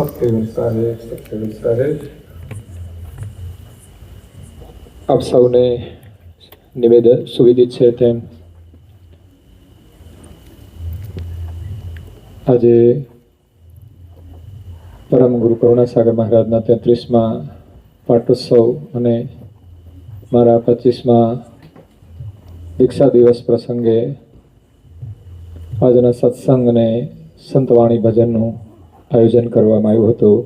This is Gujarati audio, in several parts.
સત્ય આપ સૌને નિવેદન સુવિદિત છે તેમ આજે પરમ ગુરુ કરુણાસાગર મહારાજના 33મા પાટોત્સવ અને મારા 25મા દીક્ષા દિવસ પ્રસંગે આજના સત્સંગ અને સંતવાણી ભજનનું આયોજન કરવામાં આવ્યું હતું.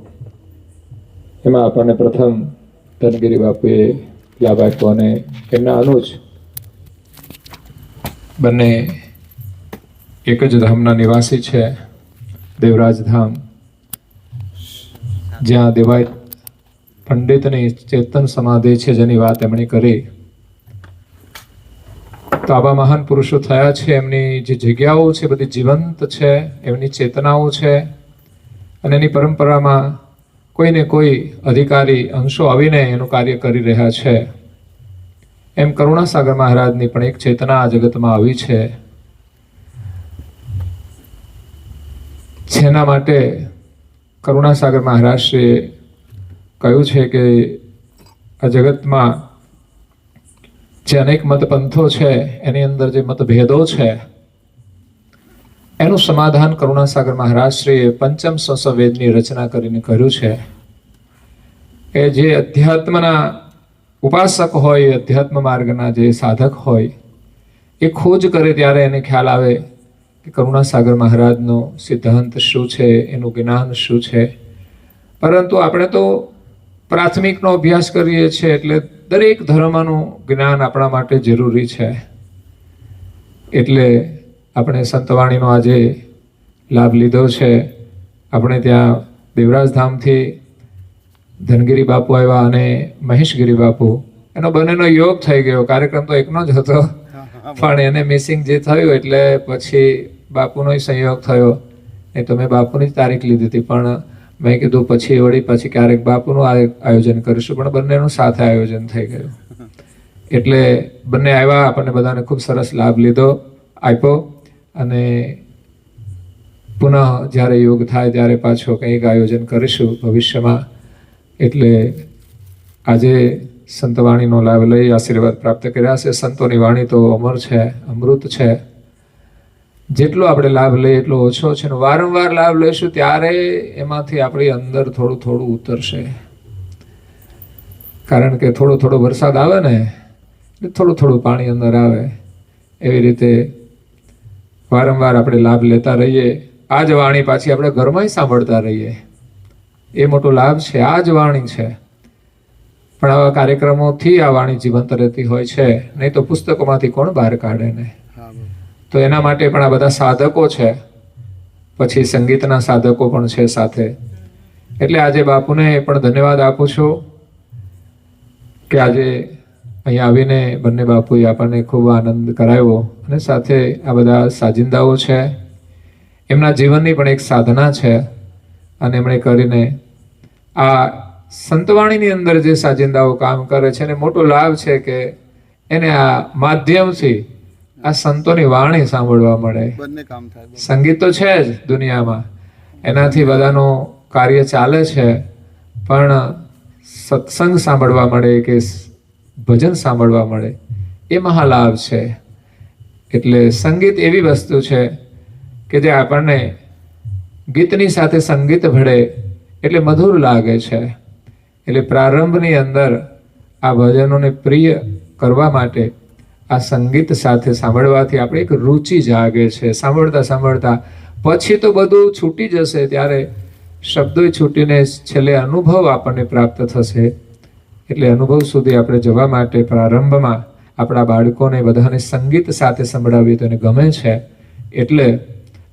એમાં આપણને પ્રથમ ધનગીરી બાપુએ લાભ આપ્યો અને એમના અનુજ બંને એક જ ધામના નિવાસી છે, દેવરાજ ધામ, જ્યાં દેવાય પંડિતની ચેતન સમાધિ છે જેની વાત એમણે કરી. તો આવા મહાન પુરુષો થયા છે, એમની જે જગ્યાઓ છે બધી જીવંત છે, એમની ચેતનાઓ છે અને એની પરંપરામાં કોઈને કોઈ અધિકારી અંશો આવીને એનું કાર્ય કરી રહ્યા છે. એમ કરુણાસાગર મહારાજની પણ એક ચેતના આ જગતમાં આવી છે, જેના માટે કરુણાસાગર મહારાજશ્રીએ કહ્યું છે કે આ જગતમાં જે અનેક મતપંથો છે એની અંદર જે મતભેદો છે એનું સમાધાન કરુણાસાગર મહારાજશ્રીએ પંચમ સંસ્વેદની રચના કરીને કર્યું છે. કે જે અધ્યાત્મના ઉપાસક હોય, અધ્યાત્મ માર્ગના જે સાધક હોય, એ ખોજ કરે ત્યારે એને ખ્યાલ આવે કે કરુણાસાગર મહારાજનો સિદ્ધાંત શું છે, એનું જ્ઞાન શું છે. પરંતુ આપણે તો પ્રાથમિકનો અભ્યાસ કરીએ છીએ એટલે દરેક ધર્મનું જ્ઞાન આપણા માટે જરૂરી છે. એટલે આપણે સંતવાણીનો આજે લાભ લીધો છે. આપણે ત્યાં દેવરાજ ધામથી ધનગીરી બાપુ આવ્યા અને મહેશગીરી બાપુ, એનો બંનેનો યોગ થઈ ગયો. કાર્યક્રમ તો એકનો જ હતો પણ એને મિસિંગ જે થયું એટલે પછી બાપુનો સંયોગ થયો. નહીં તો મેં બાપુની જ તારીખ લીધી હતી, પણ મેં કીધું પછી ક્યારેક બાપુનું આયોજન કરીશું, પણ બંનેનું સાથે આયોજન થઈ ગયું. એટલે બંને આવ્યા, આપણને બધાને ખૂબ સરસ લાભ આપ્યો અને પુનઃ જ્યારે યોગ થાય ત્યારે પાછો કંઈક આયોજન કરીશું ભવિષ્યમાં. એટલે આજે સંતવાણીનો લાભ લઈ આશીર્વાદ પ્રાપ્ત કર્યા છે. સંતોની વાણી તો અમર છે, અમૃત છે. જેટલો આપણે લાભ લઈએ એટલો ઓછો છે ને વારંવાર લાભ લઈશું ત્યારે એમાંથી આપણી અંદર થોડું થોડું ઉતરશે. કારણ કે થોડો થોડો વરસાદ આવે ને એટલે થોડું થોડું પાણી અંદર આવે. એવી રીતે વારંવાર આપણે લાભ લેતા રહીએ. આ જ વાણી પાછી આપણે ઘરમાં સાંભળતા રહીએ, એ મોટો લાભ છે. આ જ વાણી છે, પણ આવા કાર્યક્રમોથી આ વાણી જીવંત રહેતી હોય છે. નહીં તો પુસ્તકોમાંથી કોણ બહાર કાઢે ને. તો એના માટે પણ આ બધા સાધકો છે, પછી સંગીતના સાધકો પણ છે સાથે. એટલે આજે બાપુને પણ ધન્યવાદ આપું છું કે આજે અહીંયા આવીને બંને બાપુએ આપણને ખૂબ આનંદ કરાવ્યો. અને સાથે આ બધા સાજિંદાઓ છે, એમના જીવનની પણ એક સાધના છે. અને એમણે કરીને આ સંતવાણીની અંદર જે સાજિંદાઓ કામ કરે છે એને મોટો લાભ છે કે એને આ માધ્યમથી આ સંતોની વાણી સાંભળવા મળે. સંગીત તો છે જ દુનિયામાં, એનાથી બધાનું કાર્ય ચાલે છે, પણ સત્સંગ સાંભળવા મળે કે ભજન સાંભળવા મળે એ મહાલાભ છે. એટલે સંગીત એવી વસ્તુ છે કે જે આપણને ગીતની સાથે સંગીત ભળે એટલે મધુર લાગે છે. એટલે પ્રારંભની અંદર આ ભજનોને પ્રિય કરવા માટે આ સંગીત સાથે સાંભળવાથી આપણે એક રુચિ જાગે છે. સાંભળતા સાંભળતા પછી તો બધું છૂટી જશે, ત્યારે શબ્દો છૂટીને છેલ્લે અનુભવ આપણને પ્રાપ્ત થશે. એટલે અનુભવ સુધી આપણે જવા માટે પ્રારંભમાં આપણા બાળકોને બધાને સંગીત સાથે સંભળાવીએ તો એને ગમે છે. એટલે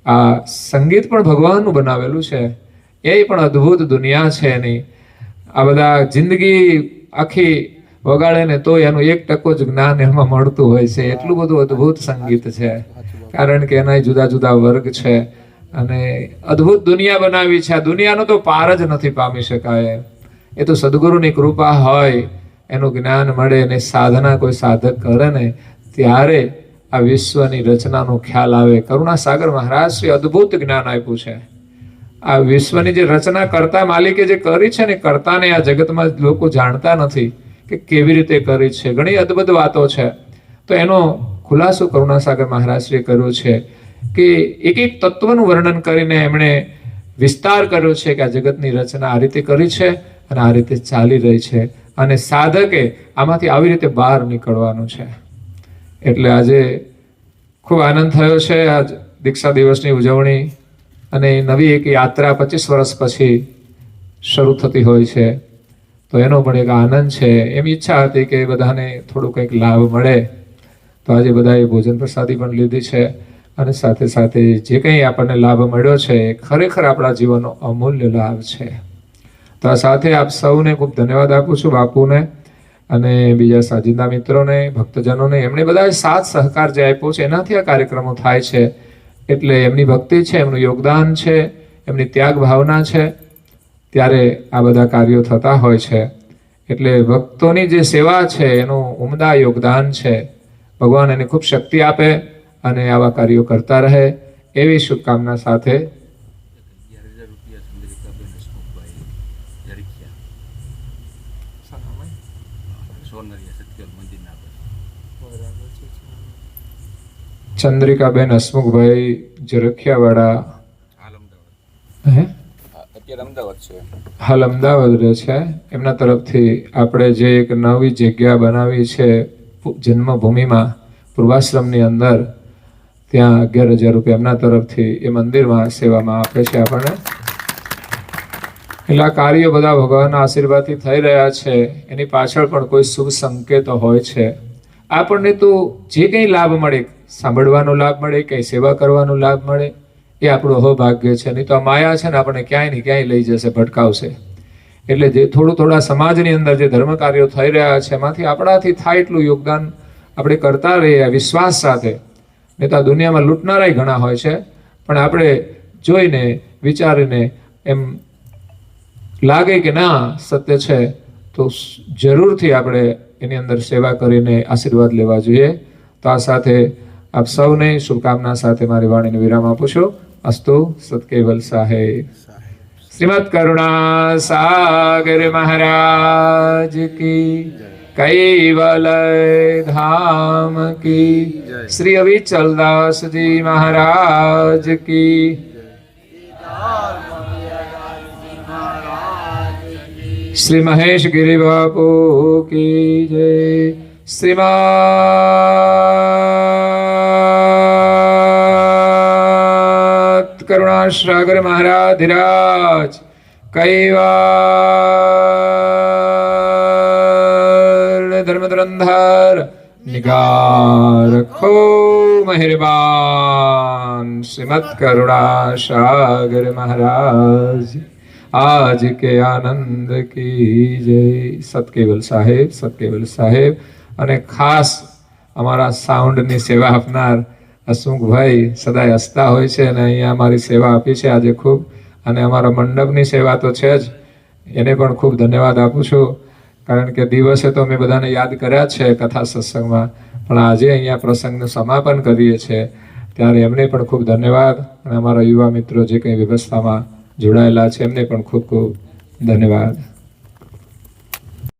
આ સંગીત પણ ભગવાનનું બનાવેલું છે, એ પણ અદ્ભુત દુનિયા છે એની. આ બધા જિંદગી આખી વગાડે ને તો એનું 1% જ જ્ઞાન એમાં મળતું હોય છે. એટલું બધું અદ્ભુત સંગીત છે, કારણ કે એના જુદા જુદા વર્ગ છે અને અદ્ભુત દુનિયા બનાવી છે. આ દુનિયાનો તો પાર જ નથી પામી શકાય. એ તો સદગુરુની કૃપા હોય, એનું જ્ઞાન મળે અને સાધના કોઈ સાધક કરે ને ત્યારે આ વિશ્વની રચનાનો ખ્યાલ આવે. કરુણાસાગર મહારાજ શ્રી અદ્ભુત જ્ઞાન આપ્યું છે. આ વિશ્વની જે રચના કરતા માલિકે જે કરી છે ને, કરતાને આ જગતમાં લોકો જાણતા નથી કે કેવી રીતે કરી છે. ઘણી અદ્ભુત વાતો છે. તો એનો ખુલાસો કરુણાસાગર મહારાજશ્રીએ કર્યો છે કે એક એક તત્વનું વર્ણન કરીને એમણે વિસ્તાર કર્યો છે કે આ જગતની રચના આ રીતે કરી છે અને આ રીતે ચાલી રહી છે, અને સાધકે આમાંથી આવી રીતે બહાર નીકળવાનું છે. એટલે આજે ખૂબ આનંદ થયો છે. આજ દીક્ષા દિવસની ઉજવણી અને નવી એક યાત્રા 25 વર્ષ પછી શરૂ થતી હોય છે, તો એનો પણ એક આનંદ છે. એમ ઈચ્છા હતી કે બધાને થોડું કંઈક લાભ મળે, તો આજે બધાએ ભોજન પ્રસાદી પણ લીધી છે, અને સાથે સાથે જે કંઈ આપણને લાભ મળ્યો છે એ ખરેખર આપણા જીવનનો અમૂલ્ય લાભ છે. તો આ સાથે આપ સૌને ખૂબ ધન્યવાદ આપું છું, બાપુને અને બીજા સાજિંદા મિત્રોને, ભક્તજનોને. એમણે બધાએ સાથ સહકાર જે આપ્યો છે એનાથી આ કાર્યક્રમો થાય છે. એટલે એમની ભક્તિ છે, એમનું યોગદાન છે, એમની ત્યાગ ભાવના છે, ત્યારે આ બધા કાર્યો થતા હોય છે. એટલે ભક્તોની જે સેવા છે એનું ઉમદા યોગદાન છે. ભગવાન એને ખૂબ શક્તિ આપે અને આવા કાર્યો કરતા રહે, એવી શુભકામના સાથે ચંદ્રિકાબેન હસમુખભાઈ જરખિયાવાડા, હાલ અમદાવાદ રહે છે. એમના તરફથી આપણે જે એક નવી જગ્યા બનાવી છે જન્મભૂમિમાં, પૂર્વાશ્રમની અંદર, ત્યાં 11,000 રૂપિયા એમના તરફથી એ મંદિરમાં સેવામાં આપે છે આપણને. એટલે આ કાર્યો બધા ભગવાનના આશીર્વાદથી થઈ રહ્યા છે. એની પાછળ પણ કોઈ શુભ સંકેતો હોય છે. આપણને તો જે કંઈ લાભ મળે, સાંભળવાનો લાભ મળે, કંઈ સેવા કરવાનો લાભ મળે, એ આપણું અહોભાગ્ય છે. નહીં તો આ માયા છે ને આપણને ક્યાંય ને ક્યાંય લઈ જશે, ભટકાવશે. એટલે જે થોડા સમાજની અંદર જે ધર્મ કાર્યો થઈ રહ્યા છે એમાંથી આપણાથી થાય એટલું યોગદાન આપણે કરતા રહીએ વિશ્વાસ સાથે. નહીં તો આ દુનિયામાં લૂંટનારાય ઘણા હોય છે, પણ આપણે જોઈને વિચારીને એમ લાગે કે ના સત્ય છે તો જરૂરથી આપણે એની અંદર સેવા કરીને આશીર્વાદ લેવા જોઈએ. તો આ સાથે આપ સૌને શુભકામના સાથે મારી વાણીને વિરામ આપું છું. અસ્તુ સતકેવલ સાહેબ. શ્રીમદ કરુણા સાગર મહારાજ કી, કૈવલ ધામ કી, શ્રી અવિચલદાસજી મહારાજ કી, શ્રી મહેશ ગિરી બાપુ કી જય. શ્રીમદ કરુણાસાગર મહારાજ કૈવલ ધર્મધુરંધર નિગાર ખો મહેરબાન. શ્રીમદ કરુણાસાગર મહારાજ आज के आनंद की जय. સતકેવલ સાહેબ, સતકેવલ સાહેબ. અને ખાસ અમારા સાઉન્ડની સેવા આપનાર હસમુખભાઈ સદાય હસતા હોય છે અને અહીંયા અમારી સેવા આપી છે આજે ખૂબ. અને અમારા મંડપની સેવા તો છે જ, એને પણ ખૂબ ધન્યવાદ આપું છું. કારણ કે દિવસે તો અમે બધાને યાદ કર્યા છે કથા સત્સંગમાં, પણ આજે અહીંયા પ્રસંગનું સમાપન કરીએ છીએ ત્યારે એમને પણ ખૂબ ધન્યવાદ. અને અમારા યુવા મિત્રો જે કંઈ વ્યવસ્થામાં જોડાયેલા છે એમને પણ ખૂબ ખૂબ ધન્યવાદ.